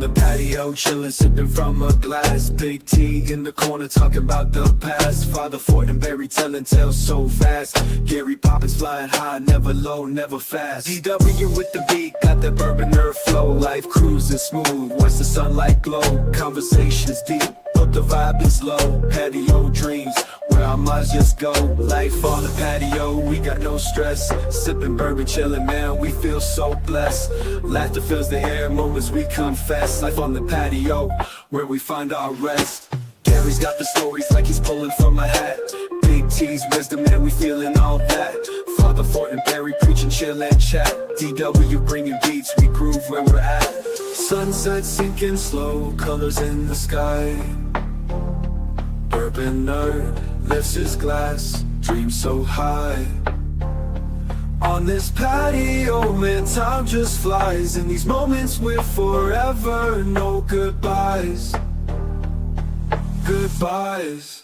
the patio, chillin', sipping from a glass. Big T in the corner, talking about the past. Father Fortenberry telling tales so fast. Gary Poppins flying high, never low, never fast. DW with the beat, got that Bourbon Nerd flow. Life cruising smooth, watch the sunlight glow. Conversations deep, but the vibe is low. Patio dreams, where our minds just go. Life on the patio, we got no stress. Sipping bourbon, chillin', man, we feel so blessed. Laughter fills the air, moments we confess. Life on the patio, where we find our rest. Gary's got the stories like he's pulling from a hat. Big T's wisdom, man, we feeling all that. Father Fortenberry preaching, chill and chat. DW bringing beats, we groove where we're at. Sunset sinking slow, colors in the sky. Bourbon Nerd lifts his glass, dreams so high. On this patio, man, time just flies. In these moments we're forever, no goodbyes. Goodbyes.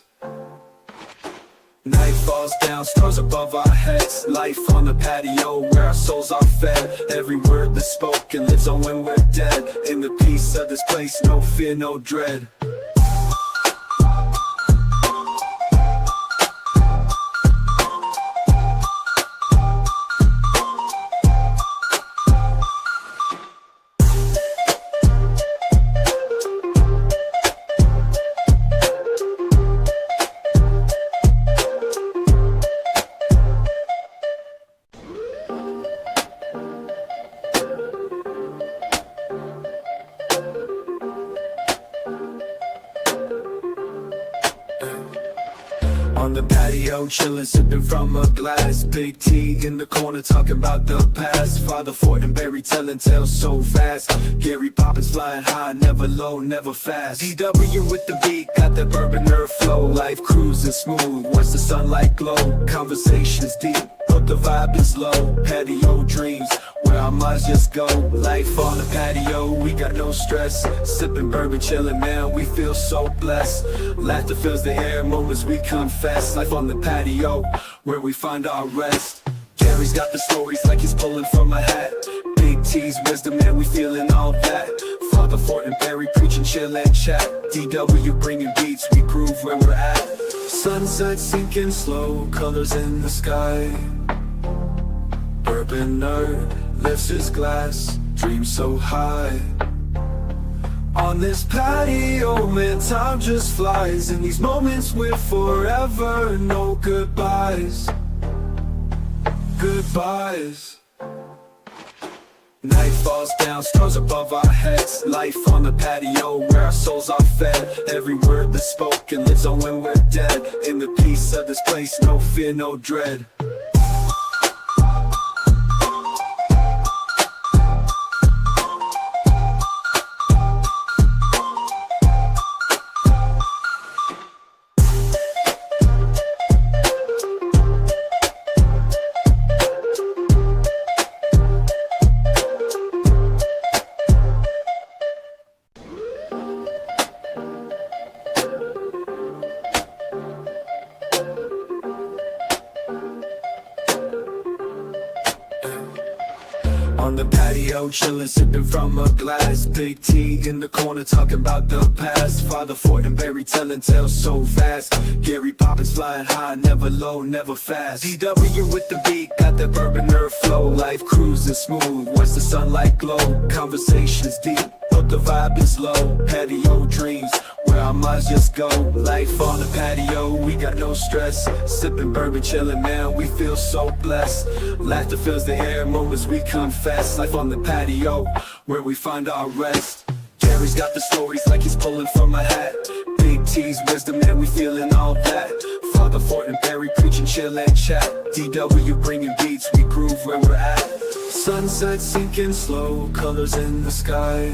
Night falls down, stars above our heads. Life on the patio, where our souls are fed. Every word that's spoken lives on when we're dead. In the peace of this place, no fear, no dread. On the patio, chillin', sipping from a glass. Big T in the corner, talking about the past. Father Fortenberry telling tales so fast. Gary Poppins flying high, never low, never fast. DW with the beat, got that Bourbon Nerd flow. Life cruising smooth, watch the sunlight glow. Conversations deep, but the vibe is low. Patio dreams, where our minds just go. Life on the patio, we got no stress. Sipping bourbon, chillin', man, we feel so blessed. Laughter fills the air, moments we confess. Life on the patio, where we find our rest. Gary's got the stories like he's pulling from a hat. Big T's wisdom, man, we feeling all that. Father Fortenberry preaching, chill and chat. DW bringing beats, we groove where we're at. Sunset sinking slow, colors in the sky. Bourbon Nerd lifts his glass, dreams so high. On this patio, man, time just flies. In these moments we're forever, no goodbyes. Goodbyes. Night falls down, stars above our heads. Life on the patio, where our souls are fed. Every word that's spoken lives on when we're dead. In the peace of this place, no fear, no dread. On the patio, chillin', sipping from a glass. Big T in the corner, talking about the past. Father Fortenberry telling tales so fast. Gary Poppins flying high, never low, never fast. DW with the beat, got that Bourbon Nerd flow. Life cruising smooth, watch the sunlight glow. Conversations deep, but the vibe is low. Patio dreams, where our minds just go. Life on the patio, we got no stress. Sipping bourbon, chillin', man, we feel so blessed. Laughter fills the air, moments we confess. Life on the patio, where we find our rest. Gary's got the stories like he's pulling from a hat. Big T's wisdom, man, we feeling all that. Father Fortenberry preaching, chill and chat. DW bringing beats, we groove where we're at. Sunset sinking slow, colors in the sky.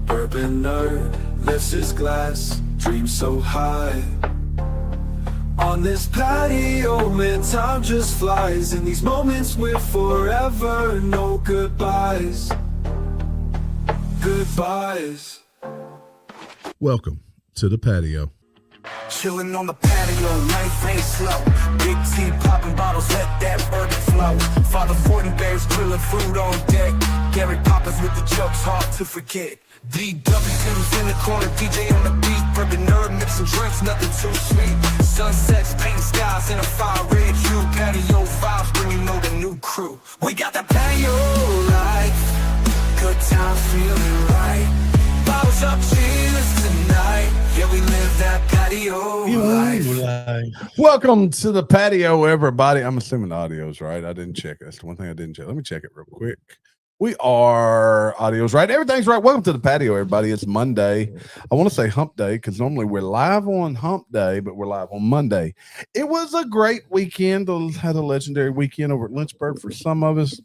Bourbon Nerd lifts his glass, dreams so high. On this patio, man, time just flies. In these moments we're forever, no goodbyes. Goodbyes. Welcome to the patio. chilling on the patio, life ain't slow. Big T popping bottles, let that bourbon flow. Father Fortenberry's grilling food on deck. Gary Poppins with the jokes, hard to forget. DW Tim's in the corner, DJ on the beat. Bourbon Nerd mixing drinks, nothing too sweet. Sunsets, painting skies in a fire red hue. Patio vibes, bringing on the new crew. We got the patio life, good time feeling right. Bottles up, cheers tonight. Yeah, we live that patio life. Welcome to the patio, everybody. I'm assuming the audio's right. I didn't check it. That's the one thing I didn't check. Let me check it real quick. We are audio's right. Everything's right. Welcome to the patio, everybody. It's Monday. I want to say hump day because normally we're live on hump day, but we're live on Monday. It was a great weekend. Had a legendary weekend over at Lynchburg for some of us.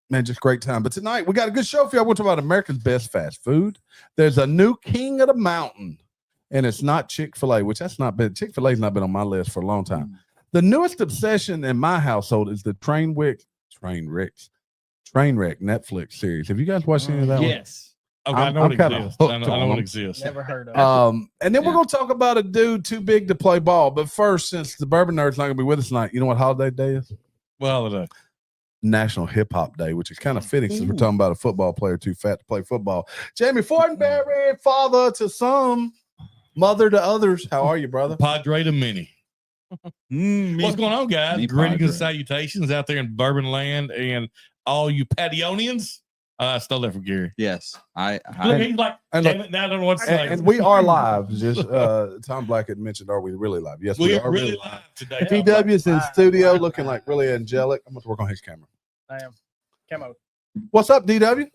Man, just great time. But tonight we got a good show for you. I want to talk about America's best fast food. There's a new king of the mountain, and it's not Chick-fil-A, which that's not been. Chick-fil-A's not been on my list for a long time. The newest obsession in my household is the Trainwreck Netflix series. Have you guys watched any of that? Yes. Okay, I know it exists. I know it exists. Never heard of it. And then we're going to talk about a dude too big to play ball. But first, since the Bourbon Nerd's not going to be with us tonight, you know what holiday day is? Well, National Hip Hop Day, which is kind of fitting since we're talking about a football player too fat to play football. Jamie Fortenberry, father to some, mother to others. How are you, brother? Padre to many. What's going on, guys? Greetings and salutations out there in Bourbon Land and all you Pationians. I stole that from Gary. Yes, Look, he's like, damn it, now I don't know what to say. And we are live. Just Tom Black had mentioned, are we really live? Yes, we are really live today. TW's in studio looking like really angelic. I'm going to work on his camera. I am. Camo. What's up, DW?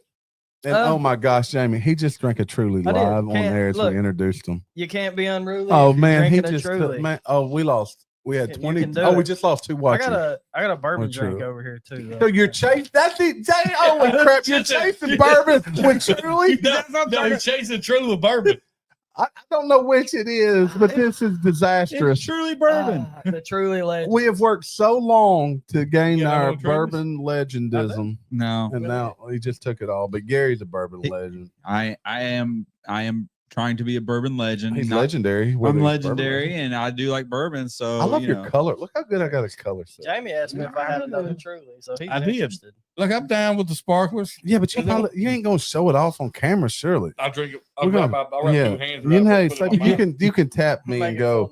And oh my gosh, Jamie, he just drank a Truly live on there as we introduced him. You can't be unruly. Oh man, he just man. Oh, we lost. We had 20. Oh, we just lost 2 watchers. I got a bourbon drink over here too. So you're chasing. That's the day. Holy crap! You're chasing bourbon with Truly. No, he's chasing Truly with bourbon. I don't know which it is, but this is disastrous. It's Truly bourbon. The Truly legend. We have worked so long to gain our bourbon legendism. No, and now he just took it all. But Gary's a bourbon legend. I am trying to be a bourbon legend. He's legendary. I'm legendary, and I do like bourbon. So I love your color. Look how good I got his color set. Jamie asked me if I had another Truly, so he's interested. Look, I'm down with the sparklers. Yeah, but you ain't gonna show it off on camera, surely. I'll drink it. I'll wrap 2 hands. You can tap me and go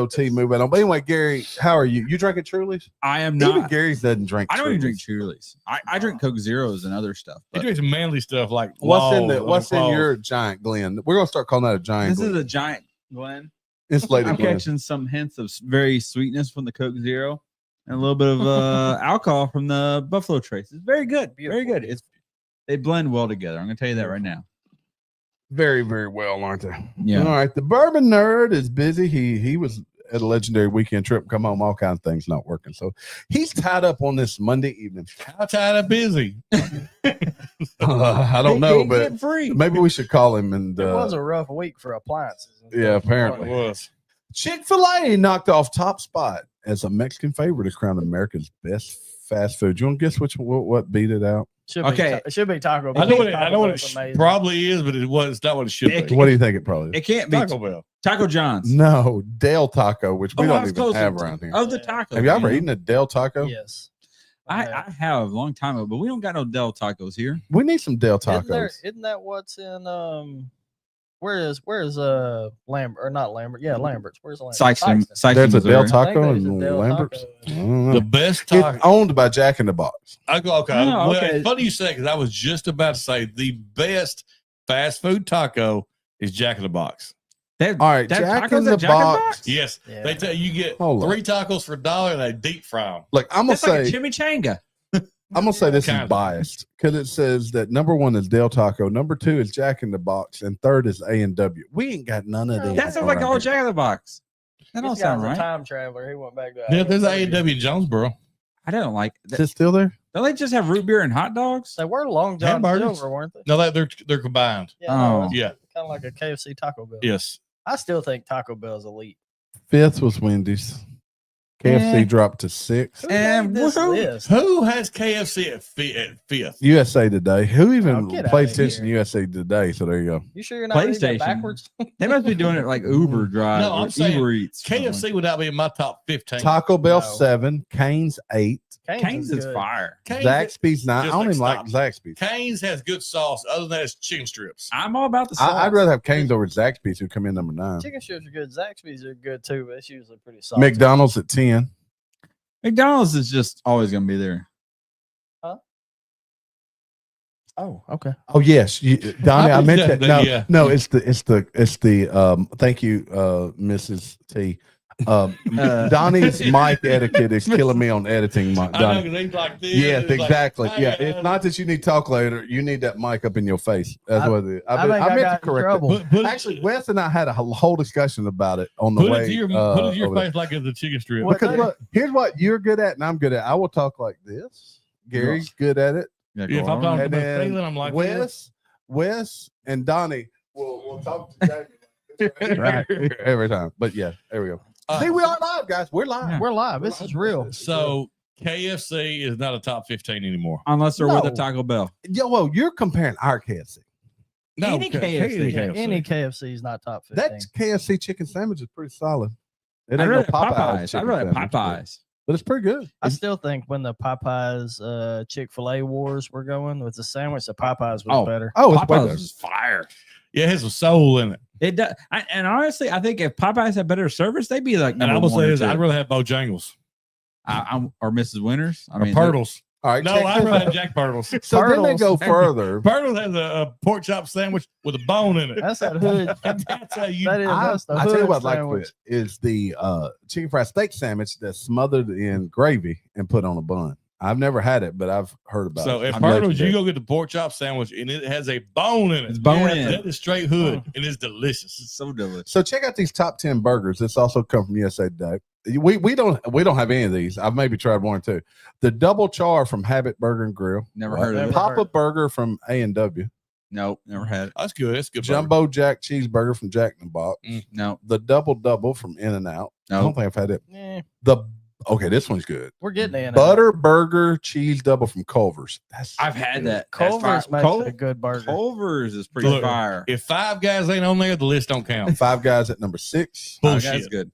T move it on. But anyway, Gary, how are you? You drinking Trulies? I am not. Even Gary doesn't drink. I don't even drink Trulies. I drink Coke Zeros and other stuff. He drinks manly stuff like what's in your giant Glen? We're gonna start calling that a giant. This is a giant Glen. Insulated. I'm catching some hints of very sweetness from the Coke Zero and a little bit of alcohol from the Buffalo Trace. It's very good. Very good. They blend well together. I'm gonna tell you that right now. Very, very well, aren't they? Yeah. All right. The Bourbon Nerd is busy. He was at a legendary weekend trip. Come home, all kinds of things not working. So he's tied up on this Monday evening. How tied up busy? I don't know, but maybe we should call him. And it was a rough week for appliances. Yeah, apparently it was. Chick-fil-A knocked off top spot as a Mexican favorite is crowned America's best fast food. You want to guess what beat it out? It should be Taco Bell. I know what it probably is, but it's not what it should be. What do you think it probably is? It can't be Taco Bell. Taco John's. No, Del Taco, which we don't even have around here. Oh, the taco. Have you ever eaten a Del Taco? Yes. I have a long time ago, but we don't got no Del Tacos here. We need some Del Tacos. Isn't that what's in where's Lambert or not Lambert? Yeah, Lambert's. Where's Lambert? Sykeston. There's a Del Taco in Lambert's. The best taco. It's owned by Jack in the Box. Okay. Oh, okay. Funny you say, because I was just about to say the best fast food taco is Jack in the Box. All right, Jack in the Box. Yes, yeah. They tell you get 3 tacos for $1 and they deep fry them. Look, I'm gonna say like a chimichanga. I'm gonna say this is biased because it says that number 1 is Del Taco, number 2 is Jack in the Box, and 3rd is A&W. We ain't got none of them. That sounds like all Jack in the Box. That don't sound right. Time traveler. He went back to. Yeah, there's A&W in Jonesboro. I don't like. Is it still there? Don't they just have root beer and hot dogs? They were Long John Silver, weren't they? No, they're combined. Yeah, yeah, kind of like a KFC Taco Bell. Yes, I still think Taco Bell is elite. 5th was Wendy's. KFC dropped to 6. Who And made this woohoo. list? Who has KFC at fifth? USA Today. Who even Oh, get plays outta attention to here. USA Today? So there you go. You sure you're not reading that PlayStation. backwards? They must be doing it like Uber Drive No, or I'm saying Uber Eats. or KFC something. would not be in my top 15. Taco Bell No. 7, Cane's 8, Cane's is good. fire. Cane's, Zaxby's 9. I just don't even like like stop. Zaxby's. Cane's has good sauce. Other than that, it's chicken strips. I'm all about the sauce. I'd rather have Cane's over Zaxby's, who come in number 9. Chicken strips are good. Zaxby's are good too, but it's usually pretty soft. McDonald's at 10. McDonald's is just always going to be there. Oh, okay. Oh yes, Donnie. I meant that. No, Yeah. no, it's the. Thank you, Mrs. T. Donnie's mic etiquette is killing me on editing. I know, Donnie. 'cause he's like this. Yes, It's like, exactly. "Hey, Yeah, it's not that you need to talk later. You need that mic up in your face. That's what it is. I think I meant to got in correct trouble. it. Put, Actually, Wes and I had a whole discussion about it on the put way. it to your, put it to your face like it's a chicken strip. What- Because look, here's what you're good at, and I'm good at. I will talk like this. Gary's good at it. Yeah, If go I'm on. talking And about then feeling, I'm like this. Wes, and Donnie will talk to Jamie right every time. But yeah, there we go. See, we are live, guys. We're live. We're live. This is real. So KFC is not a top 15 anymore. Unless they're with a No. Taco Bell. Yo, well, you're comparing our KFC. No, Any KFC. Any KFC is not top 15. That KFC chicken sandwich is pretty solid. It I'd ain't no rather Popeyes. Popeyes. I'd chicken rather sandwich, Popeyes. but it's pretty good. I still think when the Popeyes Chick-fil-A wars were going with the sandwich, the Popeyes was Oh. better. Oh, it's way Popeyes better. is fire. Yeah, it has some soul in it. It does. And honestly, I think if Popeyes had better service, they'd be like And I number will one say or this, two. I'd rather have Bojangles or Mrs. Winters. I or mean, Pirtles. All right. No, check I'd this rather out. have Jack Pirtles. So then they Pirtles. go further. Pirtles has a pork chop sandwich with a bone in it. That's that hood. That's how you. That is that's the I tell you hood what, I like sandwich. it is the chicken fried steak sandwich that's smothered in gravy and put on a bun. I've never had it, but I've heard about So it. if I'm glad Pirtles, you did. go get the pork chop sandwich and it has a bone in it. It's bone Yeah, in. That is straight hood and it's delicious. It's so delicious. So check out these top 10 burgers. This also come from USA Today. We don't have any of these. I've maybe tried one or two. The double char from Habit Burger and Grill. Never heard of it. Papa Burger from A&W. Nope, never had it. That's good. That's good. Jumbo Jack Cheeseburger from Jack in the Box. No, The double double from In-N-Out. I don't no. think I've had it. Yeah, This one's good. we're getting in. Butter Burger Cheese Double from Culver's. That's I've had that. That's Culver's fire. makes a good burger. Culver's is pretty Look, fire. If Five Guys ain't on there, the list don't count. Five Guys at number 6. Bullshit. That's good.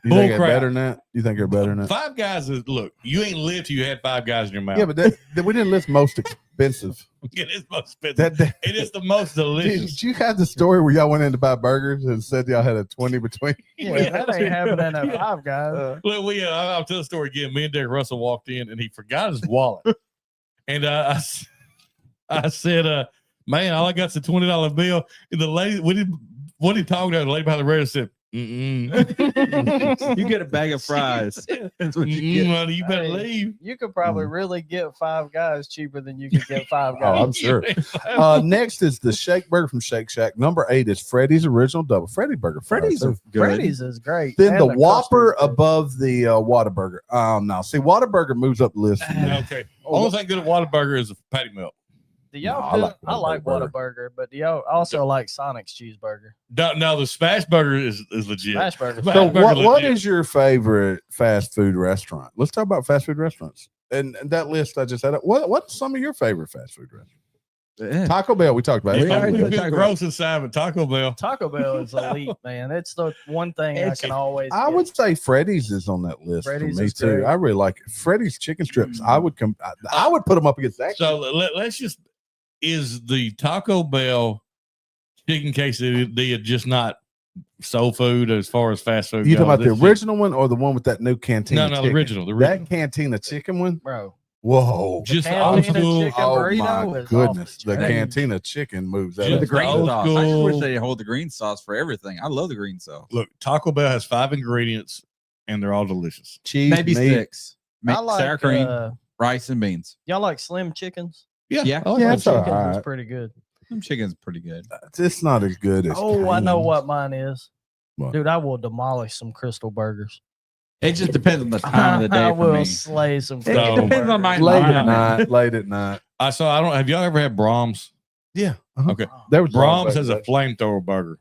You Bull think they're crap. better than that? You think they're better than that? Five Guys is look. You ain't lived till you had Five Guys in your mouth. Yeah, but we didn't list most expensive. it is most expensive. That It is the most delicious. did you have the story where y'all went in to buy burgers and said y'all had a 20 between? Yeah, that ain't happening at Five Guys. Look, I'll tell the story again. Me and Derek Russell walked in and he forgot his wallet. And I said, man, all I got's a $20 bill. And the lady, what he talking to, the lady behind the register said, You get a bag of fries. That's what you get. Money, you better Hey, leave. You could probably really get Five Guys cheaper than you could get Five Oh, Guys. I'm sure. Next is the Shake Burger from Shake Shack. Number 8 is Freddy's Original Double. Freddy Burger. Freddy's are good. Freddy's is great. Then And the custard's Whopper good. above the Whataburger. No, see, Whataburger moves up the list. for me. Okay. Only thing good at Whataburger is a patty melt. Do y'all No, I like Whataburger. Whataburger, but do y'all also like Sonic's cheeseburger? No, the Smash Burger is legit. Smash burger. Smash So Burger what legit. is your favorite fast food restaurant? Let's talk about fast food restaurants. And that list I just had. What's some of your favorite fast food restaurants? Yeah. Taco Bell, we talked about. It's it. Yeah, not yeah, good Taco gross inside, but Taco Bell. Taco Bell is elite, man. It's the one thing I can always. I get. would say Freddy's is on that list Freddy's for me is too. great. I really like it. Freddy's chicken strips. I would I would put them up against that. So let's just, is the Taco Bell chicken quesadilla just not soul food as far as fast food You talking goes? about the It's original one or the one with that new cantina? No, the chicken? original. The That original. cantina chicken one. bro. Whoa! Just Cantina old school. chicken Oh burrito my is goodness! off the The chain. cantina chicken moves out. Just of The the green old sauce. I just wish school. they hold the green sauce for everything. I love the green sauce. Look, Taco Bell has 5 ingredients and they're all delicious. cheese, Maybe meat. 6. I like Sour cream, rice, and beans. y'all like slim chickens? Yeah. I like Yeah, that it's chicken. all Chickens is right. pretty good. Them chicken's pretty good. It's not as good as. Oh, I know Cane's. what mine is. What? Dude, I will demolish some Crystal Burgers. It just depends on the time of the I day for will me. slay some. It So- depends on my Late at environment. night. Late at night. I don't have y'all ever had Brahms? Yeah. Okay. There was Brahms has a back flamethrower burger.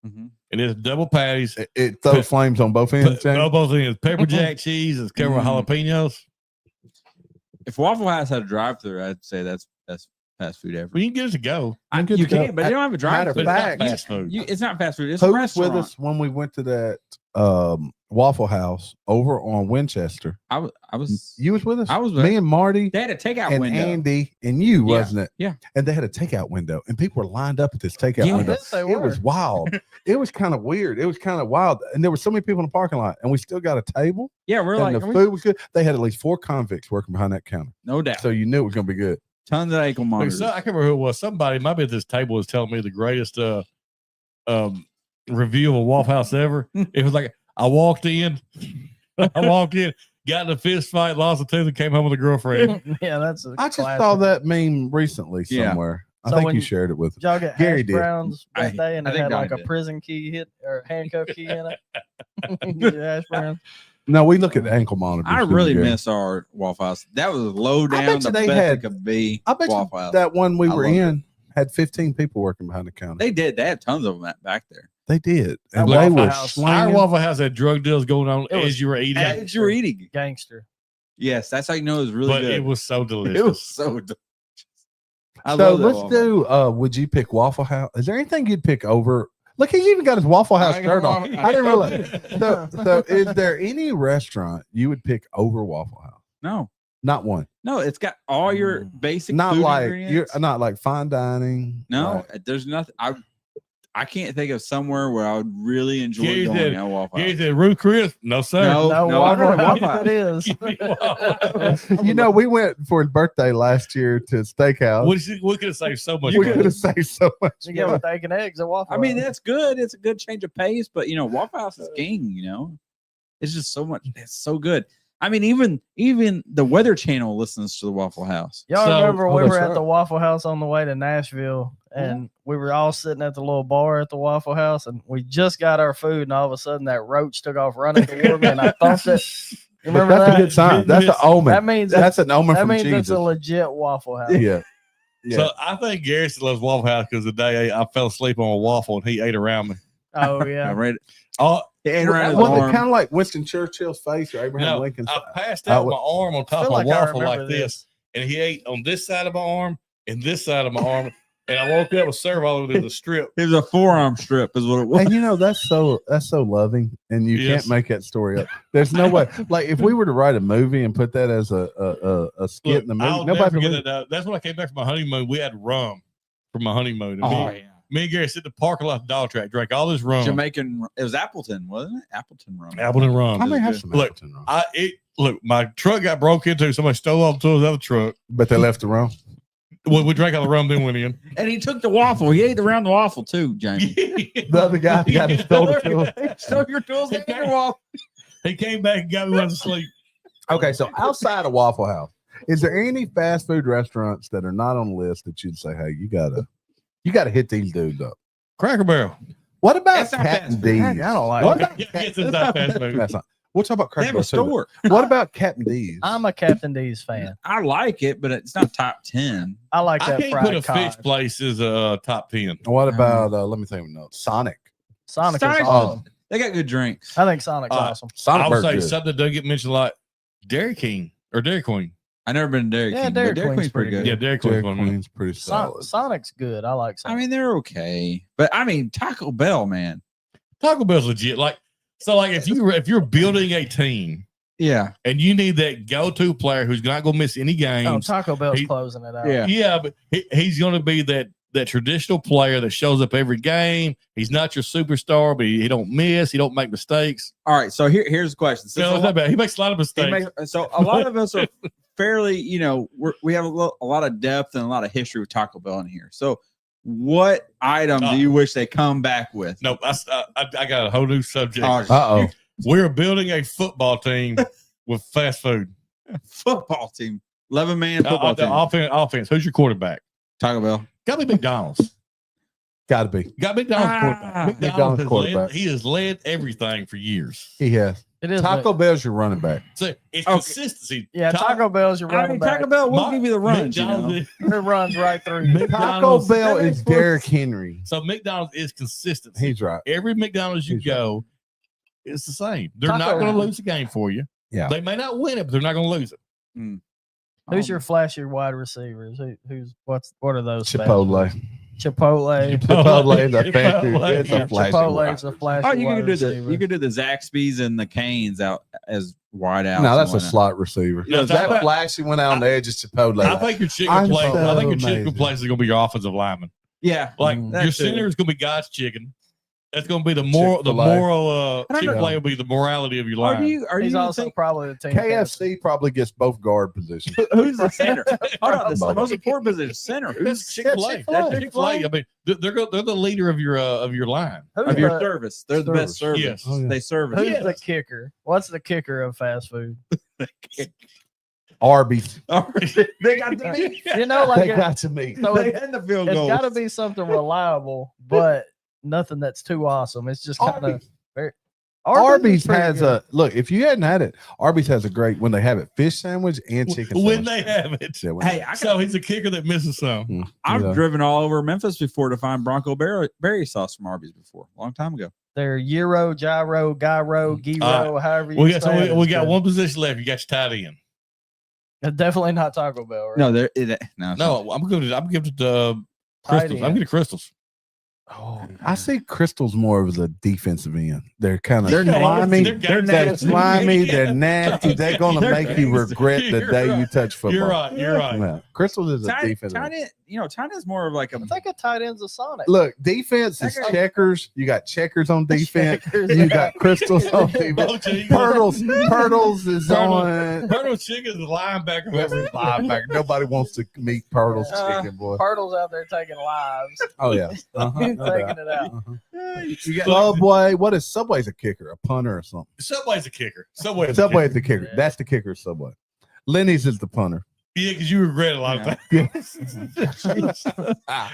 Mhm. It is double patties. It throws flames on both ends. James. Both things. Pepper jack cheese. It's covered with jalapenos. If Waffle House had a drive-through, I'd say that's fast food ever. Well, you can get it to go. Good You to go. can, but they don't have a Matter drive-through. of But it's fact, not fast food. It's not fast food. It's a Who was restaurant. with us when we went to that Waffle House over on Winchester? I was. You was with us? I was with Me and Marty They had a takeout and window. Andy and you, Yeah, wasn't it? yeah. And they had a takeout window, and people were lined up at this takeout Yeah. window. Yes, they It was were. wild. It was kind of weird. It was kind of wild, and there were so many people in the parking lot, and we still got a table. Yeah, we're And like, the food was good. They had at least 4 convicts working behind that counter, no doubt. so you knew it was going to be good. Tons of ankle Like, monitors. so, I can't remember who it was. Somebody might be at this table was telling me the greatest review of a Waffle House ever. It was like I walked in, got in a fist fight, lost a tooth, and came home with a girlfriend. Yeah, that's a I just classic. saw that meme recently Yeah. somewhere. I So think when you shared it with us. Did y'all get Gary hash did. browns that day, and I it think had like Donnie a did. prison key hit or handcuff key in it. Get your hash browns. No, we look at the ankle monitors. I didn't we, really Gary? miss our Waffle House. That was low I down. bet you The they best had- it could be. I bet you Waffle House. that one we I were loved in had 15 people working behind the counter. They did. They had tons of them back there. They did. That And they Waffle were House- Our slanging. Waffle House had drug deals going on It was as you were eating. As you were eating. Gangster. Yes, that's how you know it was really But good. it was so delicious. It was so delicious. I So love that let's Waffle House. do would you pick Waffle House? Is there anything you'd pick over? Look, he's even got his Waffle House I shirt got on. one. I didn't realize. So is there any restaurant you would pick over Waffle House? No, Not one. no, it's got all your basic Not food like ingredients. you're not like fine dining. No, like- there's nothing. I can't think of somewhere where I would really enjoy Gary going said- to Waffle Gary House. said, Ruth Chris? No, sir. No, I'd rather Waffle House. It is. Give me Waffle House. you know, we went for his birthday last year to Steakhouse. We could have saved so much We money. could have saved so much. You get with egg and eggs at Waffle I mean, House. that's good. It's a good change of pace, but Waffle House is king. It's just so much. It's so good. I mean, even the Weather Channel listens to the Waffle House. Y'all So- remember Oh, we that's were at right. the Waffle House on the way to Nashville, and we were all sitting at the little bar at the Waffle House, and we just got our food, and all of a sudden that roach took off running toward me, and I thumped it. You But remember that's a that? good sign. That's an omen. That means That's an omen that from means it's Jesus. a legit Waffle House. Yeah. Yeah. So I think Garrison loves Waffle House because the day I fell asleep on a waffle and he ate around me. Oh I yeah. read it. Oh, It ain't around his Wasn't it arm. kind of like Winston Churchill's face or Abraham no, Lincoln's? I passed out I my arm on top feel of a like I waffle remember like this, and he ate on this side of my arm and this side of my arm, and I woke up with servo to the strip. It was a forearm strip, is what it was. And that's so loving, and you Yes. can't make that story up. There's no way. Like if we were to write a movie and put that as a skit Look, in the movie, I'll never nobody forget would. that. That's when I came back from my honeymoon. We had rum for my honeymoon. And Oh, me, me and Gary sit in the parking lot of the Dollar Track, drank all this rum. Jamaican. It was Appleton, wasn't it? Appleton rum. Appleton rum. I may have good. some Look, Appleton rum. Look, my truck got broke into. Somebody stole all the tools out of the truck. But they left the rum. We drank all the rum, then went in. And he took the waffle. He ate around the waffle too, Jamie. The other guy got his stole the tools. Stole your tools and your waffle. He came back and got me went to sleep. Okay, so outside of Waffle House, is there any fast food restaurants that are not on the list that you'd say, hey, you gotta hit these dudes up? Cracker Barrel. What about That's not Captain fast food. D's? I don't like What it. about It's not fast food. That's not. We'll talk about They Cracker have Barrel. a store. too. What about Captain D's? I'm a Captain D's fan. I like it, but it's not top 10. I like I that can't fried put a fish cod. place as a top 10. What about let me think of a note. Sonic. Sonic is Sonic- awesome. They got good drinks. I think Sonic's Uh, awesome. Sonic I would Burger say good. something that doesn't get mentioned a lot. Dairy King or Dairy Queen. I never been to Dairy Yeah, King. Dairy but Dairy Queen's Queen's pretty pretty good. Yeah, Dairy Dairy Queen's one. of them. Queen's pretty solid. Sonic's good. I like I Sonic. mean, they're okay. But I mean, Taco Bell, man. Taco Bell's legit. Like if you're building a team Yeah. and you need that go-to player who's not going to miss any Oh, games, Taco Bell's he- closing it out. Yeah. but he's going to be that traditional player that shows up every game. He's not your superstar, but he don't miss. He don't make mistakes. All right. So here's the question. So it's not bad. He makes a lot of mistakes. So a lot of us are fairly, we have a lot of depth and a lot of history with Taco Bell in here. So what item do you wish they come back with? No, I got a whole new subject. Uh-oh. We're building a football team with fast food. Football team. 11-man football team. Offense. Who's your quarterback? Taco Bell. Got to be McDonald's. Gotta be. Got McDonald's quarterback. McDonald's has quarterback. He has led everything for years. He has. It is Taco Bell's your running back. So it's Okay. consistency. Yeah, Taco Bell's your I running mean, back. Taco Bell will My- give you the runs. You know? McDonald's It runs right through. is- Taco McDonald's- Bell is Derrick Henry. So McDonald's is consistency. He's right. Every McDonald's you He's right. go, it's the same. They're Taco- not going to lose the game for you. Yeah. They may not win it, but they're not going to lose it. Who's your flashy wide receivers? What are those? Chipotle. Chipotle. Chipotle is a fancy. Chipotle. It's a flashy Chipotle's wide. a flashy. Oh, you wide could do the receiver. you could do the Zaxby's and the Canes out as wide out. No, that's a slot receiver. No, Is that Taco- flashy one out on the edge of Chipotle? I think your chicken I'm place. so I think your chicken amazing. place is going to be your offensive lineman. Yeah, Like Mm. your That's center it. is going to be God's chicken. That's going to be the moral. The Chick-fil-A. moral. I don't Chicken know. play will be the morality of your Are line. you? Are He's you also think, probably the team. KFC probably gets both guard positions. who's the center? Hold on, this is the Both. most important position. Center. That's Who's Chick-fil-A. Chick-fil-A. That's Chick-fil-A. I mean, they're the leader of your line. Who's of your the, service? They're the best Service. service. Yes. Oh, yeah. They serve who's it. the kicker? What's the kicker of fast food? Arby's. They got the meat. You know, like They got to me. so They it, had the field it's goals. got to be something reliable, but nothing that's too awesome. It's just kind of Arby's. very. Arby's is pretty has good. a look. If you hadn't had it, Arby's has a great when they have it fish sandwich and chicken. When sandwich. they have it. Yeah, when Hey, I So he's a kicker that misses some. I've Yeah. driven all over Memphis before to find Bronco berry sauce from Arby's before, a long time ago. They're Euro, Gyro, Gyro, Gyro, however you We got say it. we It's got good. one position left. You got your tight end. Definitely not Taco Bell, right? No, there. No, it's not. No, I'm giving it to Tight Crystals. I'm end. getting Crystals. Oh, I see Crystal's more of a defensive end. They're kind of They're slimy. They're They're nasty. slimy. They're nasty. They're gonna They're make you nasty. regret the You're day you right. touch football. You're right. You're right. Yeah. Crystals is a Tight, defensive. tight end. end, tight end's more of like a. I think a tight end's a Sonic. Look, defense is Checkers. checkers. You got checkers on defense. Checkers. You got crystals on defense. Both Eagles. Purtles is on. Colonel Chicken is the linebacker. Linebacker. Nobody wants to meet Purtle's Uh, chicken, boy. Turtle's out there taking lives. Oh yeah. Uh-huh, He's no taking doubt. it out. You got Subway. What is Subway's a kicker? A punter or something? Subway's a kicker. Subway's Subway a is the kicker. Yeah. That's the kicker. Subway. Lenny's is the punter. kicker. Yeah, because you regret a lot of Yeah. things.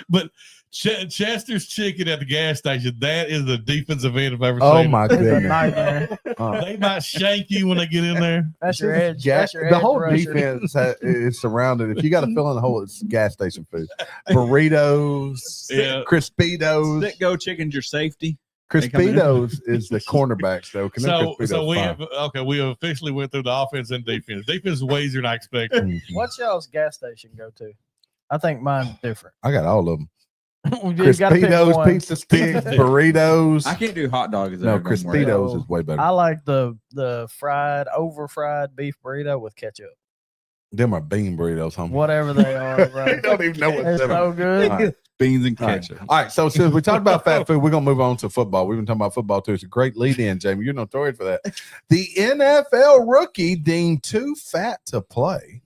But Chester's Chicken at the gas station, that is the defensive end I've ever Oh seen. my It's a goodness. nightmare. They might shank you when they get in there. That's your edge. Ga- That's your the edge whole rusher. defense is surrounded. If you got to fill in the hole, it's gas station food. Burritos, Yeah. Crispitos. Sit go chicken's your safety. They come in. Crispitos is the cornerbacks though. Can them So Crispitos we fine. have we officially went through the offense and defense. Defense is way easier than I expected. Mhm. What's y'all's gas station go to? I think mine's different. I got all of them. You gotta pick Crispitos, one. pizza sticks, Stick. burritos. I can't do hot dogs. No, that are gonna work. Crispitos is way better. I like the fried, over fried beef burrito with ketchup. Them are bean burritos, homie. Whatever they are, bro. I don't even know what It's them are. so good. All right. Beans and All right. ketchup. All right, so since we talked about fat food, we're gonna move on to football. We've been talking about football too. It's a great lead in, Jamie. You're notorious for that. The NFL rookie deemed too fat to play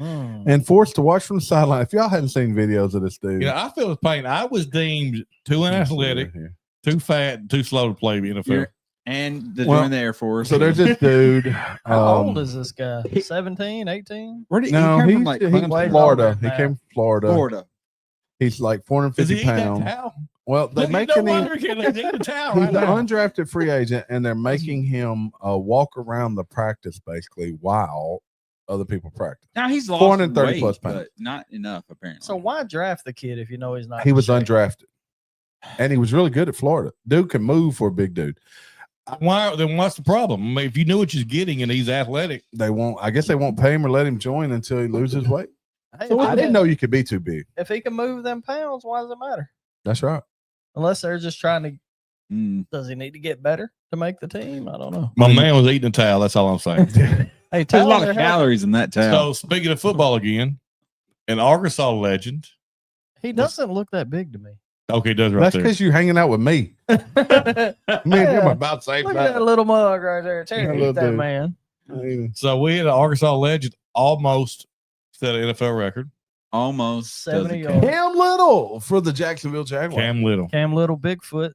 and forced to watch from the sideline. If y'all hadn't seen videos of this dude, You know, I feel his pain. I was deemed too unathletic, too fat, and too slow to play the NFL. You're- And the Well, join the Air Force. So there's this dude. How old is this guy? 17, 18? Where did No, he come he's, from? Like he's Clemson, Florida. He now. came from Florida. Florida. He's like Is 450 he eating that pounds. towel? Well, they're Look, no making him. wonder he can't eat the towel He's right an now. undrafted free agent, and they're making him walk around the practice basically while other people practice. Now he's lost 430 weight, plus pounds. but not enough apparently. So why draft the kid if you know he's not? He was shaped? undrafted, and he was really good at Florida. Dude can move for a big dude. Why? Then what's the problem? I mean, if you knew what you're getting and he's athletic, They won't. I guess they won't pay him or let him join until he loses weight. Hey, So if I he didn't can- know you could be too big. If he can move them pounds, why does it matter? That's right. Unless they're just trying to. Mm. Does he need to get better to make the team? I don't know. my man was eating a towel. That's all I'm saying. Hey, There's a towels lot are of healthy. calories in that towel. So speaking of football again, an Arkansas legend. He doesn't look that big to me. Okay, it does right That's there. because you're hanging out with me. Look Me and him are about the same at that little mug right there. Yeah, Terry, little eat that dude. man. size. So we had an Arkansas legend almost set an NFL record. Almost 70 doesn't yards. count. Cam Little for the Jacksonville Jaguars. Cam Little. Cam Little, Bigfoot.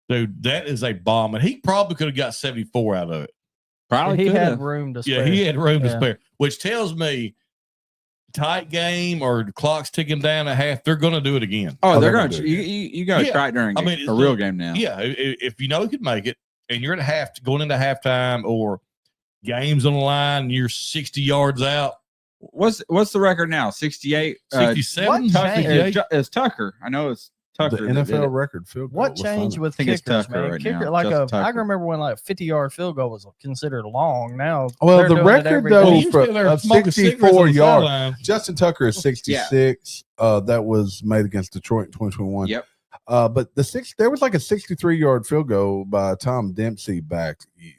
Dude, that is a bomb. And he probably could have got 74 out of it. Probably he could had have. room to Yeah, spare. he had room to Yeah. spare, which tells me tight game or the clock's ticking down at half, they're going to do it again. Oh, Oh, they're they're going gonna to. do it. You got to Yeah. try it during I mean, a real game now. Yeah, if you know he could make it, and you're going into halftime or games on the line, and you're 60 yards out. What's the record now? 68, 67. It's Tucker. I know it's Tucker. The NFL record field goal. What changed with think it's kickers, Tucker man? right Kicker, now, like Justin I Tucker. can remember when like 50-yard field goal was considered long. Now, Well, they're the doing it record every though day. of 64 yards. Justin Tucker is 66. That was made against Detroit in 2021. Yep. But there was like a 63-yard field goal by Tom Dempsey back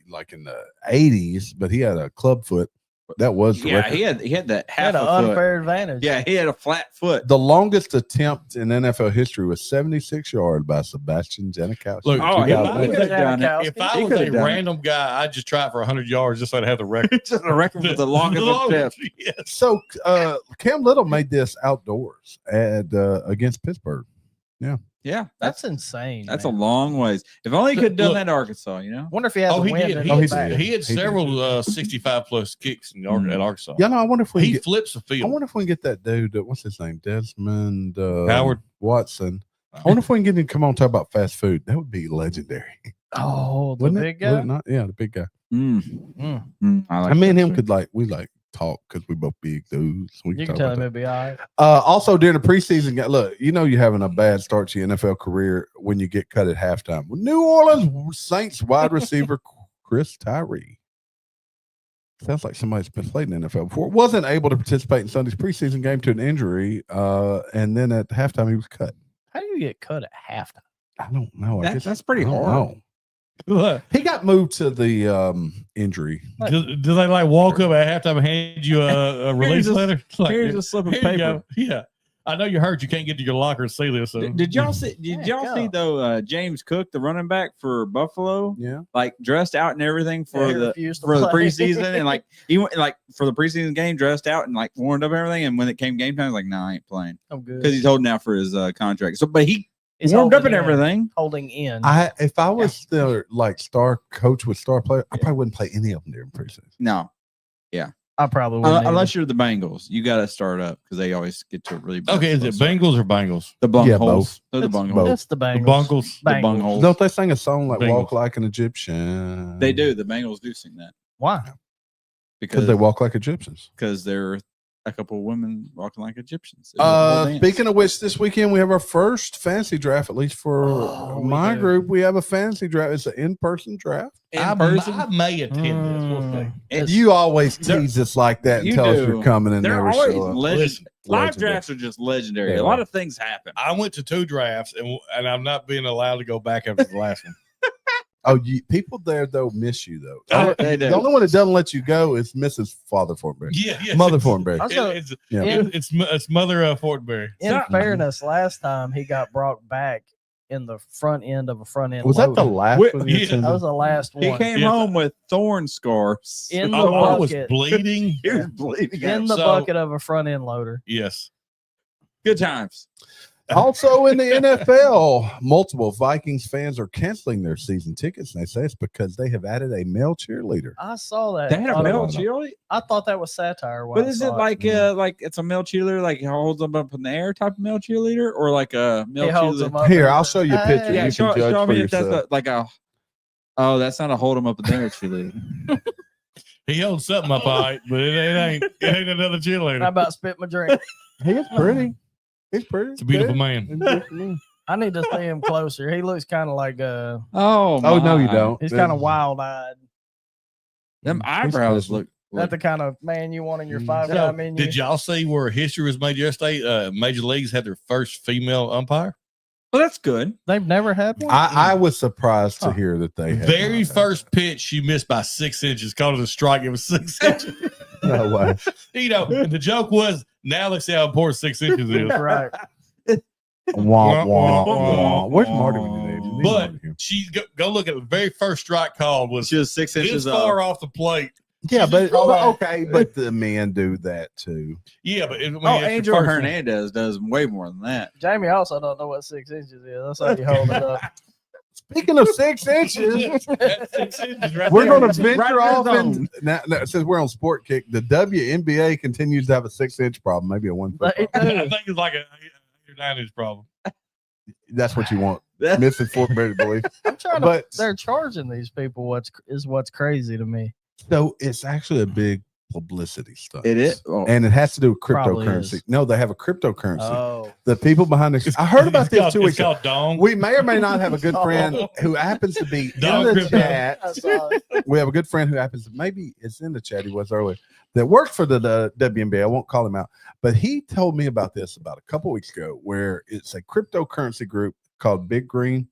like in the 80s, but he had a club foot. That was the record. he had that He half had an a foot. unfair advantage. Yeah, he had a flat foot. The longest attempt in NFL history was 76 yards by Sebastian Janikowski. Look, Oh, if he I could've done it. if I He was could've a done it. random guy, I'd just try it for 100 yards just so I'd have the record. Just a record for the longest attempt. Yes. So Cam Little made this outdoors against Pittsburgh. Yeah, That's insane. that's man. a long ways. If only he could have done Look- that in Arkansas, you know. Wonder if he had Oh, the he wind. did. and He, he had, did. he had He did. several 65 plus kicks at Arkansas. Yeah, no, I wonder if we He can get, flips the I field. wonder if we can get that dude. What's his name? Desmond Howard Watson. I wonder if we can get him to come on and talk about fast food. That would be legendary. Oh, the Wouldn't big it? Would guy. it not? Yeah, the big guy. Mm. I mean, him could we talk because we both big dudes. We You talk can tell about him that. it'd be all right. Also, during the preseason, look, you're having a bad start to your NFL career when you get cut at halftime. New Orleans Saints wide receiver Chris Tyree. Sounds like somebody's been played in the NFL before. Wasn't able to participate in Sunday's preseason game to an injury, and then at halftime he was cut. How do you get cut at halftime? I don't know. That's pretty I don't hard. know. He got moved to the injury. Do they like walk up at halftime and hand you a release letter? Like, Here's a slip of here you paper. go. Yeah. I know you're hurt. You can't get to your locker and see this. So. Did y'all see? Did Yeah, y'all see though? James Cook, the running back for Buffalo, Yeah. like dressed out and everything for He the refused to for the play. preseason, and like he went like for the preseason game, dressed out and like warmed up and everything. And when it came game time, he's like, "Nah, I ain't playing," I'm good. because he's holding out for his contract. So, but he He's warmed up holding and in. everything. Holding in. If I was the star coach with star player, I probably wouldn't play any of them during preseason. No, I probably wouldn't. unless you're the Bengals, you got to start up because they always get to really. bad Okay, is it spots. Bengals or Bengals? The bung Yeah, holes? both. They're the bung both. holes. It's the The Bengals. Bengals. The bung holes. Don't they sing a song like Bengals. "Walk Like an Egyptian"? They do. The Bengals do sing that Why? because they walk like Egyptians. because they're a couple of women walking like Egyptians. It was a whole dance. Speaking of which, this weekend we have our first fantasy draft, at least for Oh, we my do. group. We have a fantasy draft. It's an in-person draft. I may attend this. We'll see. It's- You always They're- tease us like that and You tell us do. you're coming and they're never always show up. legend. Live Legendary. drafts are just legendary. Yeah. A lot of things happen. I went to 2 drafts and I'm not being allowed to go back after the last one. Oh, people there though miss you though. Oh, they do. The only one that doesn't let you go is Mrs. Father Fortenberry, Yeah, Mother Fortenberry. I was gonna- Yeah. It's Mother Fortenberry. In Stop. fairness, last time he got brought back in the front end of a front end. Was that the loader. last Wait, one? you yeah. attended? That was the last He one. came Yes. home with thorn scars. In the I was bucket. bleeding. He was bleeding. in the So- bucket of a front end loader. Yes. Good times. Also in the NFL, multiple Vikings fans are canceling their season tickets, and they say it's because they have added a male cheerleader. I saw that. They had a I male thought- cheerleader. I thought that was satire. when But I is saw it like it's a male cheerleader, like he holds them up in the air type of male cheerleader, or like a male He holds cheerleader? them up. Here, and I'll says, show you a picture. "Hey." Yeah, You can judge show for me if that's yourself. like a. Oh, that's not a hold them up in the air cheerleader. He held something up all right, but it ain't another How cheerleader. about spit my drink? He is pretty. He's pretty. It's a beautiful man. I need to see him closer. He looks kind of like Oh, Oh no, you my. don't. he's kind of wild eyed. Them He's eyebrows special. look. That's the kind of man you want in your Mm. five So, guy menu. did y'all see where history was made yesterday? Major Leagues had their first female umpire. Well, that's good. They've never had one. I was surprised to Huh. hear that they had Very one. first pitch, she missed by 6 inches. Called it a strike. It was 6 inches. No way. And the joke was, now let's see how important 6 inches is. right. Wah, wah, wah. Where's Marty when you need him? You need But Marty here. she go look at the very first strike called was She was 6 this inches far off. off the plate. Yeah, but Hold on. okay, but the men do that too. Yeah, but it's Angel your first one. Hernandez does way more than that. Jamie also don't know what 6 inches is. That's how you hold it up. Speaking of 6 inches, That's 6 inches right we're there. going to venture Right off there, in. Now, since we're on Sport Kick, the WNBA continues to have a 6-inch problem, maybe a 1 foot. They I do. think it's like a 8 or 9 inch problem. That's what you want. That- Mrs. Fortenberry to believe. I'm trying to. But They're charging these people. What's crazy to me. so it's actually a big publicity stunt. It is. Oh, And it has to do with Probably cryptocurrency. is. No, they have a cryptocurrency. Oh, The people behind this. I heard about It's this called- 2 it's weeks ago. called Dong. We may or may not have a good friend who happens to be in Dog the crypto. chat. I saw it. We have a good friend who happens to maybe it's in the chat. He was earlier that works for the WNBA. I won't call him out, but he told me about this about a couple weeks ago, where it's a cryptocurrency group called Big Green,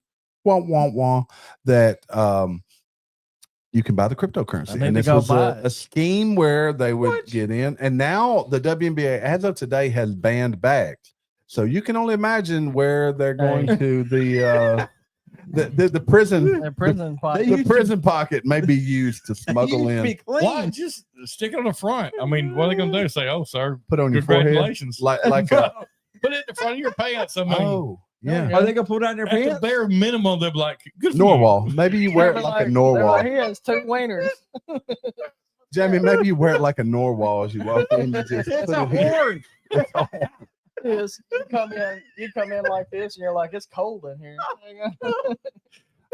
that you can buy the I cryptocurrency, need and to this go was buy a it. scheme where they would get in, and now the WNBA, as of today, has banned bags. So you can only imagine where they're going Hey. to the prison. Their prison pocket. The prison pocket may be used to smuggle used to be in. clean. Why just stick it on the front? I mean, what are they gonna do? Say, "Oh, sir, Put on your forehead, congratulations." like a Put it in the front of your pants. I mean, oh yeah. Are they gonna pull down their at the pants? bare minimum, they're like, "Good for you." Norwal. Maybe you wear it They're like a they're Norwal. like, he has 2 wieners. Jamie, maybe you wear it like a Norwal as you walk in. You just It's put a it in. horn. Yes, you come in like this, and you're like, it's cold in here.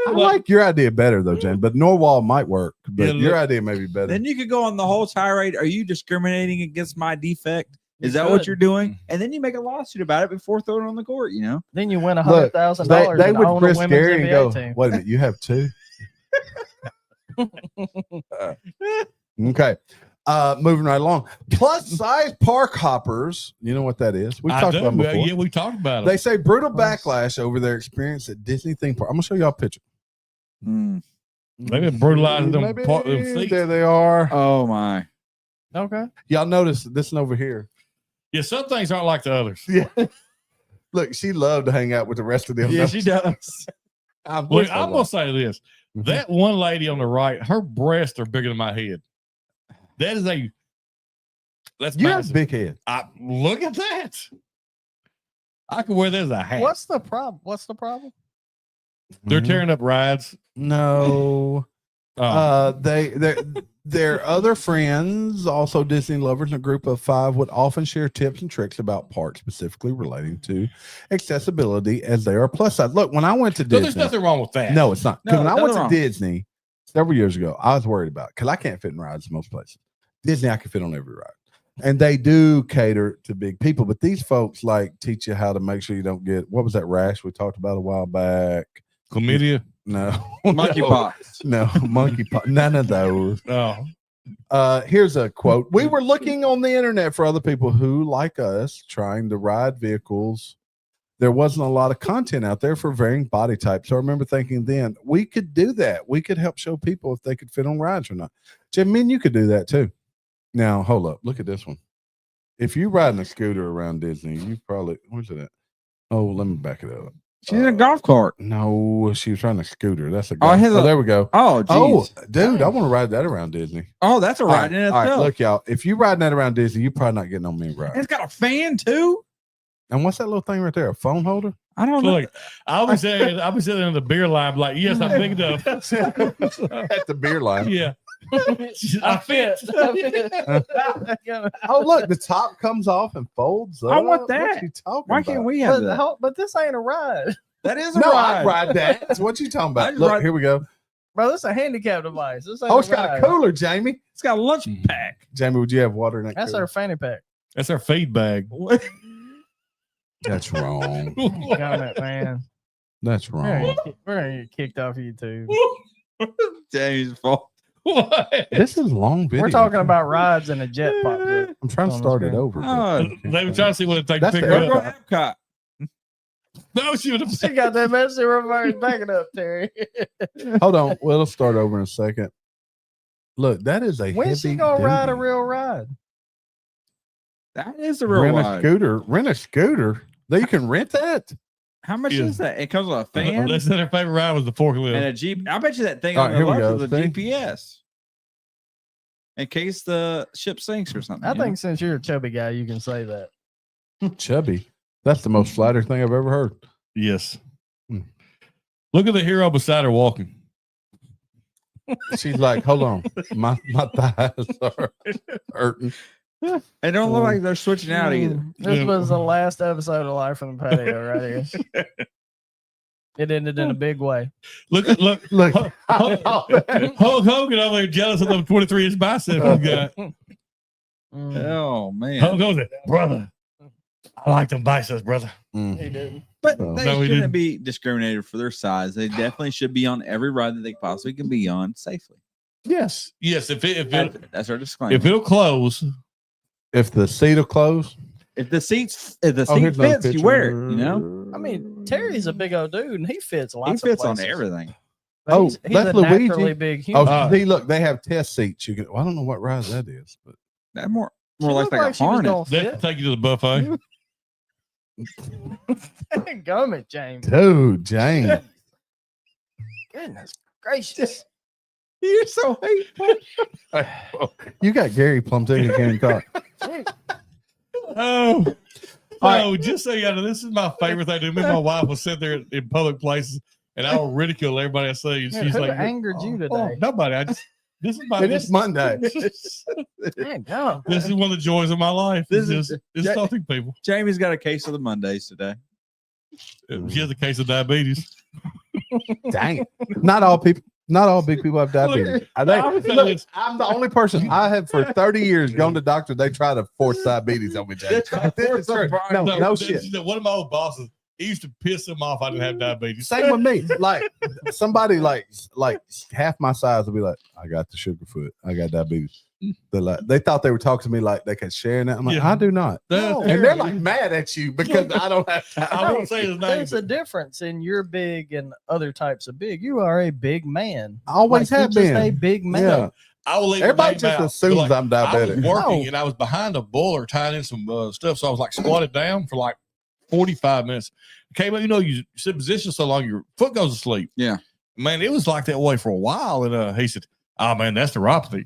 I like your idea better though, Jamie, but Norwal might work. But Yeah, your look- idea may be better. Then you could go on the whole tirade. Are you discriminating against my defect? Is You that what could. you're doing? And then you make a lawsuit about it before throwing it on the court. You know, Then you win Look, $100,000. they and would own a frisk women's Gary and NBA go, team. wait a minute, you have 2? Okay. Moving right along. Plus size park hoppers. You know what that is? We've I talked do. about them before. Yeah, we talked about They it. say brutal backlash over their experience at Disney theme park. I'm gonna show y'all a picture. They've been brutalizing them, Maybe. them seats. There they are. oh my. Okay. Y'all notice this one over here. Yeah, some things aren't like the others. Yeah. Look, she loved to hang out with the rest of them. Yeah, she does. I'm, Look, I'm gonna say this: Mhm. that one lady on the right, her breasts are bigger than my head. That is that's you have a massive. big head. Look at that. I could wear that as a hat. What's the problem? They're tearing up rides. No. Oh, Their other friends, also Disney lovers, in a group of 5, would often share tips and tricks about parks specifically relating to accessibility, as they are plus size. Look, when I went to so Disney, there's nothing wrong with that. no, it's not. 'Cause No, when I went nothing to wrong. Disney several years ago, I was worried about because I can't fit in rides in most places. Disney, I can fit on every ride. And they do cater to big people, but these folks like teach you how to make sure you don't get what was that rash we talked about a while back? Chlamydia. No, Monkeypox. no, monkeypox, none of those. Oh, Here's a quote. We were looking on the internet for other people who, like us, trying to ride vehicles. There wasn't a lot of content out there for varying body types. So I remember thinking then we could do that. We could help show people if they could fit on rides or not. Jim, mean you could do that too. Now, hold up. Look at this one. If you're riding a scooter around Disney, you probably, where's it at? Oh, let me back it up. She's in a golf cart. No, she was trying a scooter. That's a Oh, golf. his- Oh, there we go. Oh, Oh, geez. dude, I want to ride that around Disney. Oh, that's a All ride in all itself. look, y'all. If you riding that around Disney, you're probably not getting on many rides. It's got a fan too. And what's that little thing right there? A phone holder? I don't know. look, I'll be sitting in the beer line, like, yes, I'm big enough. At the beer line. Yeah, I fit. Oh, look, the top comes off and folds up. I want What that. you talking Why about? can't we have But, that? but this ain't a ride, That is a No, ride. I'd ride that. That's what you talking I about. just Look, ride- here we go. bro. This is a handicap device. This ain't Oh, it's got ride. a cooler, Jamie. It's got a lunch pack. Jamie, would you have water in that That's cooler? our fanny pack. That's our feed bag. That's wrong. Damn it, man. That's We're gonna wrong. we're gonna get kicked off YouTube. Jamie's fault. What? This is long video. We're talking about rides and a jet pops up. I'm trying to on the start it screen. over. but Oh, I They can't were trying to see what it takes to That's pick the her We're up. going to Epcot. No, she would have She got that messy reverse. Back it up, Terry. Hold on. Well, it'll start over in a second. Look, that is a When's she heavy gonna ride a duty. real ride? That is a real Rent a ride. scooter. Rent a scooter. That you can rent that. How much Yeah. is that? It comes with a fan They said her favorite ride was the forklift. and a Jeep. I bet you that thing All on right, the here we left go. is a See? GPS in case the ship sinks or something. I you know? think since you're a chubby guy, you can say that. Chubby. That's the most flattering thing I've ever heard. Yes. Hmm. Look at the hero beside her walking. She's like, hold on. My thighs are hurting. It don't look like they're switching out either. This Yeah. was the last episode of Life from the Patio right here. It ended in a big way. Look. Look. Hulk Hogan over there jealous of them 23-inch biceps he got. Oh man. Hulk Hogan, brother. I like them biceps, brother. He didn't. But Oh. they No, he shouldn't didn't. be discriminated for their size. They definitely should be on every ride that they possibly can be on safely. Yes. If That's our disclaimer. it'll close, If the seat will close, if the seat here's fits, another you wear it. You know, I mean, Terry's a big old dude, and he fits he lots fits of on places. everything. But Oh, he's that's a Luigi. naturally big human. Oh, see, look, they have test seats. You can. Well, I don't know what ride that is, but That more She like looked a she was harness. gonna they fit. take you to the buffet. Gummit, James. dude, James, Goodness gracious. You're so hateful. you got Gary Plumtick who can't talk. Oh, All oh, just so you know, this is my favorite thing to do. Me and my wife will sit there in public places and I will ridicule everybody I see. She's Who like, angered you oh, today? nobody. This is my It is Monday. Man, God. This is one of the joys of my life. This This is- is just insulting people. Jamie's got a case of the Mondays today. She has a case of diabetes. Dang it. Not all big people have diabetes. Look, I'm the only person I have for 30 years gone to doctor. They try to force diabetes on me, James. This is true. No shit. One of my old bosses, he used to piss him off. I didn't have diabetes. Same with me. Like somebody like half my size will be like, I got the sugar foot. I got diabetes. They're like, they thought they were talking to me like they could share in that. I'm like, Yeah. I do not. No. And they're like mad at you because I don't have I won't say his name. There's a difference in your big and other types of big. You are a big man. I always Like, have you're just been. a big man. Yeah. I will leave Everybody the name just out. assumes Like, I'm I was diabetic. working No. and I was behind a boiler tying in some stuff. So I was like squatted down for like 45 minutes. Came up, you sit in position so long, your foot goes to sleep. Yeah. Man, it was like that way for a while. And he said, oh man, that's neuropathy.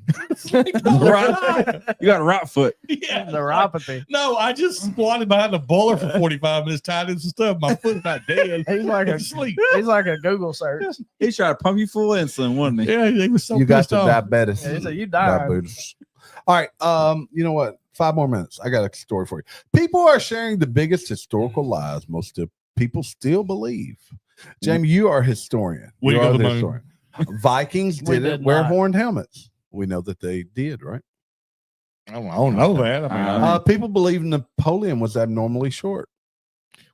Right. You got a right foot. Yeah. Neuropathy. No, I just squatted behind the boiler for 45 minutes, tied in some stuff. My foot's not dead. He's like a Sleep. he's like a Google search. He tried to pump you full of insulin, wasn't he? Yeah, he was so You got pissed the off. diabetes. Yeah, he said, you dying. Diabetes. All right. You know what? 5 more minutes. I got a story for you. People are sharing the biggest historical lies most of people still believe. Jamie, you are a historian. We You go are to the the moon. historian. Vikings We didn't did wear not. horned helmets. We know that they did, right? I don't know that. I mean, People believe Napoleon was abnormally short.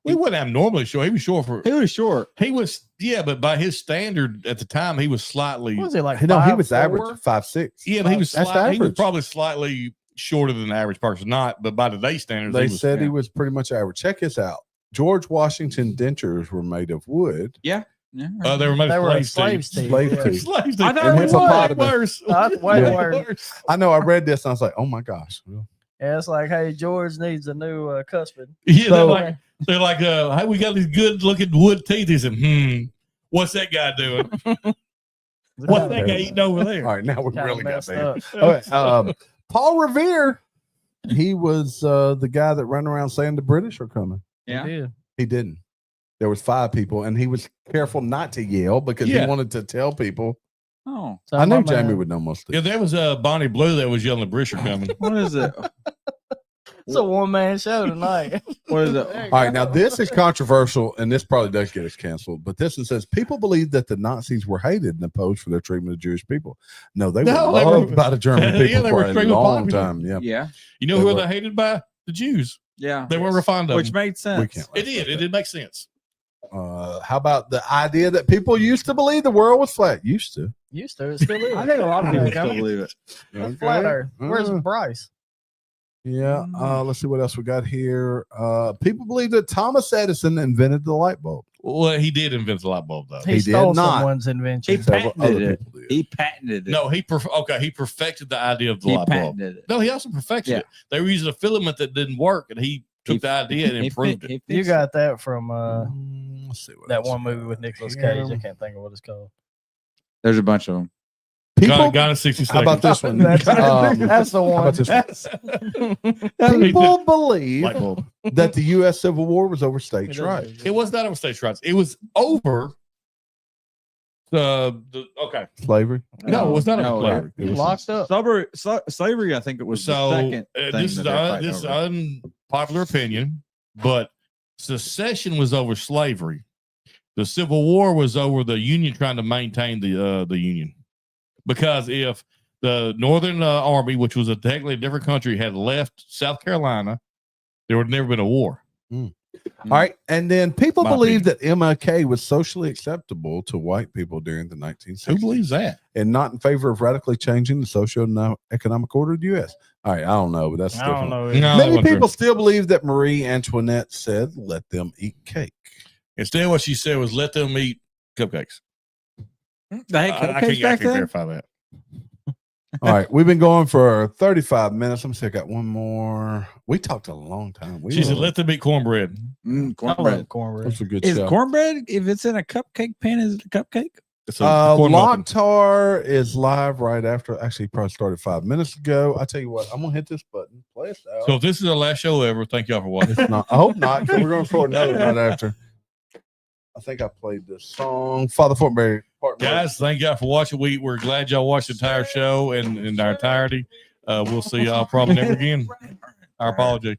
we wouldn't have normally short. He was short for. He was short. He was, yeah, but by his standard at the time, he was slightly. What was he like? No, he was 5'4"? average 5'6". Yeah, but he was That's he was average. probably slightly shorter than the average person. Not, but by today's standards, They he was, said he yeah. was pretty much average. Check this out. George Washington dentures were made of wood. Yeah. they were made They of were slaves. slaves. Steve. Slave Yeah. teeth. Slaves. I thought it was way hippopotamus. worse. That's way Yeah. worse. I know. I read this and I was like, oh my gosh. Yeah, it's like, hey, George needs a new cuspid. Yeah, So- they're like, hey, we got these good looking wood teeth. He said, what's that guy doing? What's that guy eating over there? All right, now we Kinda really got messed there. up. Okay, Paul Revere, he was the guy that ran around saying the British are coming. Yeah. Yeah. He didn't. There was 5 people, and he was careful not to yell because Yeah. he wanted to tell people. Oh, So I my knew Jamie man- would know most of Yeah, it. there was Bonnie Blue that was yelling the British are coming. what is it? It's a one-man show tonight. What is it? All right, now this is controversial, and this probably does get us canceled. But this one says people believe that the Nazis were hated and opposed for their treatment of Jewish people. No, they No, were they loved were- by the German Yeah, people they were for a extremely long popular. time. Yeah, Yeah. You know They who were. they hated by? The Jews. Yeah. They weren't refined of Which them. made sense. we can't. It did. It did make sense. How about the idea that people used to believe the world was flat? Used to. Used to. It still is. I think a lot of people Okay. still believe it. Okay. Flat Earth. Where's Uh, Bryce? Yeah. Let's see what else we got here. People believe that Thomas Edison invented the light bulb. Well, he did invent the light bulb, though. He He stole did not. someone's He invention. Several patented other it. people did. He patented it. No, he perfected the idea of the he light bulb. patented it. No, he also perfected Yeah. it. They were using a filament that didn't work, and he took the idea and He improved fi- it. he You fixed got that from Let's see what that else one we movie got with Nicolas here. Cage. I can't think of what it's called. it. There's a bunch of them. People, Gone in 60 seconds. how about this one? That's, Um, that's the how one. about this one? He People did. believe Light bulb. that the U.S. Civil War was over states' rights. It was not over states' rights. It was over the okay. Slavery. No, it was not No, over slavery. It was Locked up. Slavery, I think it was So the second. thing this is that they're fighting this is over. unpopular opinion, but secession was over slavery. The Civil War was over the Union trying to maintain the Union, because if the Northern Army, which was technically a different country, had left South Carolina, there would have never been a war. All right. And then people My believe that MLK was socially acceptable to white people during the 1960s. Who believes that? And not in favor of radically changing the socio-economic order of the U.S. All right. I don't know, but that's I don't different. know. No, Many that wasn't people true. still believe that Marie Antoinette said, let them eat cake. Instead, what she said was, let them eat cupcakes. They had I cupcakes can't back then. verify that. All right. We've been going for 35 minutes. I'm saying I got one more. We talked a long time. She said, let them eat cornbread. I love Cornbread. cornbread. That's a good Is show. cornbread, if it's in a cupcake pan, is it a cupcake? It's a corn muffin. Locktar is live right after. Actually, he probably started 5 minutes ago. I tell you what, I'm gonna hit this button. Play us out. So if this is our last show ever, thank y'all for watching. It's not. I hope not. 'Cause we're going for another right after. I think I played this song. Father Fortenberry. Guys, thank y'all for watching. We're glad y'all watched the entire show and in our entirety. We'll see y'all probably never again. Our apology.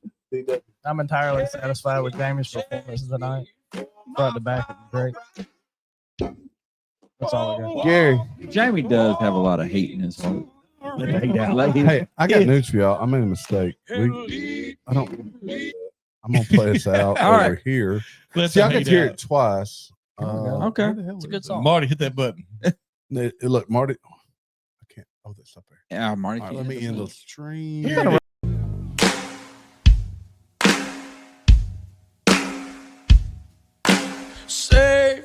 I'm entirely satisfied with Jamie's performance tonight. Front to back, it was great. That's all I got. Gary. Jamie does have a lot of hate in his heart. Hey, I got news for y'all. I made a mistake. I don't. I'm gonna play this out All over right. here. Let See, I them can hate hear out. it twice. Okay. where the hell It's a is good it? song. Marty, hit that button. Look, Marty. I can't. Oh, that's up there. Yeah, Marty. All right, let me end the stream. Save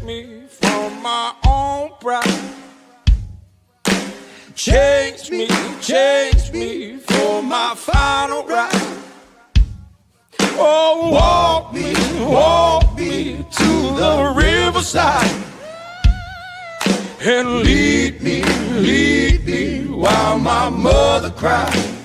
me from my own pride. Change me for my final ride. Oh, walk me to the riverside. And lead me while my mother cries.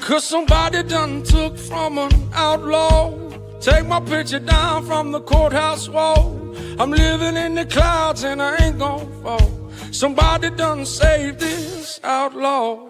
'Cause somebody done took from an outlaw. Take my picture down from the courthouse wall. I'm living in the clouds and I ain't gon' fall. Somebody done saved this outlaw.